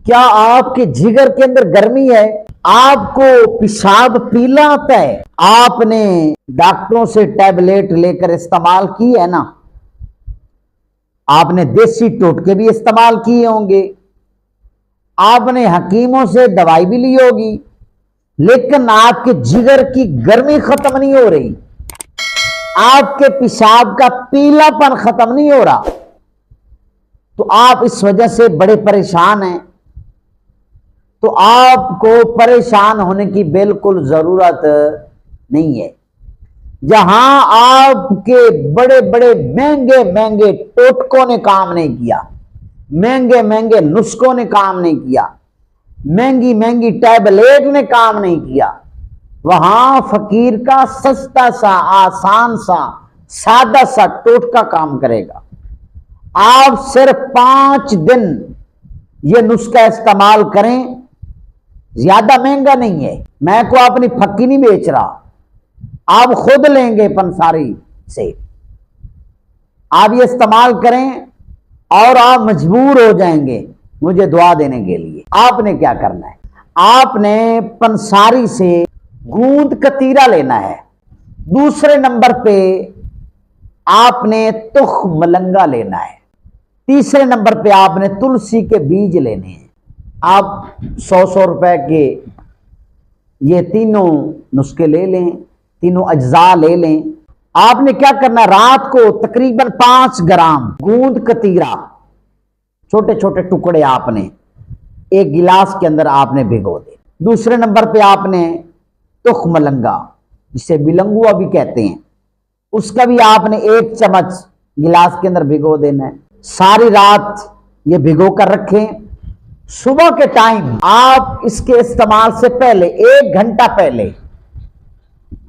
کیا آپ کے جگر کے اندر گرمی ہے؟ آپ کو پیشاب پیلا آتا ہے؟ آپ نے ڈاکٹروں سے ٹیبلیٹ لے کر استعمال کی ہے نا؟ آپ نے دیسی ٹوٹکے بھی استعمال کیے ہوں گے، آپ نے حکیموں سے دوائی بھی لی ہوگی، لیکن آپ کے جگر کی گرمی ختم نہیں ہو رہی، آپ کے پیشاب کا پیلا پن ختم نہیں ہو رہا، تو آپ اس وجہ سے بڑے پریشان ہیں۔ تو آپ کو پریشان ہونے کی بالکل ضرورت نہیں ہے۔ جہاں آپ کے بڑے بڑے مہنگے مہنگے ٹوٹکوں نے کام نہیں کیا، مہنگے مہنگے نسخوں نے کام نہیں کیا، مہنگی مہنگی ٹیبلیٹ نے کام نہیں کیا، وہاں فقیر کا سستا سا آسان سا سادہ سا ٹوٹکا کام کرے گا۔ آپ صرف 5 دن یہ نسخہ استعمال کریں، زیادہ مہنگا نہیں ہے، میں کو اپنی پھکی نہیں بیچ رہا، آپ خود لیں گے پنساری سے، آپ یہ استعمال کریں اور آپ مجبور ہو جائیں گے مجھے دعا دینے کے لیے۔ آپ نے کیا کرنا ہے؟ آپ نے پنساری سے گوند کتیرا لینا ہے، دوسرے نمبر پہ آپ نے تخم ملنگا لینا ہے، تیسرے نمبر پہ آپ نے تلسی کے بیج لینے ہیں۔ آپ 100 روپے کے یہ تینوں نسخے لے لیں، تینوں اجزاء لے لیں۔ آپ نے کیا کرنا ہے؟ رات کو تقریباً 5 گرام گوند کتیرا چھوٹے چھوٹے ٹکڑے آپ نے ایک گلاس کے اندر آپ نے بھگو دے۔ دوسرے نمبر پہ آپ نے تخم ملنگا، جسے بلنگوا بھی کہتے ہیں، اس کا بھی آپ نے 1 چمچ گلاس کے اندر بھگو دینا ہے۔ ساری رات یہ بھگو کر رکھیں، صبح کے ٹائم آپ اس کے استعمال سے پہلے 1 گھنٹہ پہلے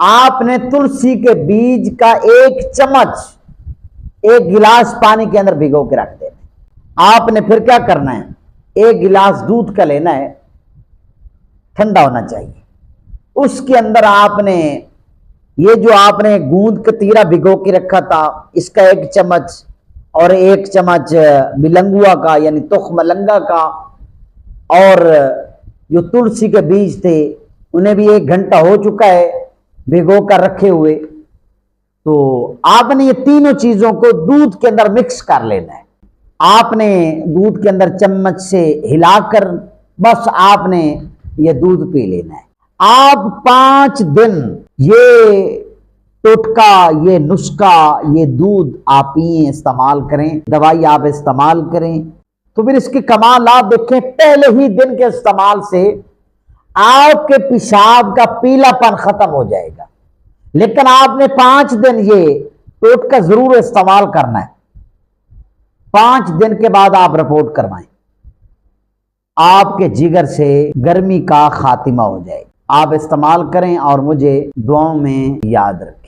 آپ نے تلسی کے بیج کا 1 چمچ 1 گلاس پانی کے اندر بھگو کے رکھ دینا۔ آپ نے پھر کیا کرنا ہے؟ 1 گلاس دودھ کا لینا ہے، ٹھنڈا ہونا چاہیے، اس کے اندر آپ نے یہ جو آپ نے گوند کتیرا بھگو کے رکھا تھا اس کا 1 چمچ اور 1 چمچ بلنگوا کا یعنی تخم ملنگا کا، اور جو تلسی کے بیج تھے انہیں بھی 1 گھنٹہ ہو چکا ہے بھگو کر رکھے ہوئے، تو آپ نے یہ تینوں چیزوں کو دودھ کے اندر مکس کر لینا ہے۔ آپ نے دودھ کے اندر چمچ سے ہلا کر بس آپ نے یہ دودھ پی لینا ہے۔ آپ 5 دن یہ ٹوٹکا، یہ نسخہ، یہ دودھ آپ پئیں، استعمال کریں، دوائی آپ استعمال کریں، تو پھر اس کے کمال آپ دیکھیں۔ پہلے ہی دن کے استعمال سے آپ کے پیشاب کا پیلا پن ختم ہو جائے گا، لیکن آپ نے 5 دن یہ ٹوٹکا ضرور استعمال کرنا ہے۔ 5 دن کے بعد آپ رپورٹ کروائیں، آپ کے جگر سے گرمی کا خاتمہ ہو جائے گا۔ آپ استعمال کریں اور مجھے دعاؤں میں یاد رکھیں۔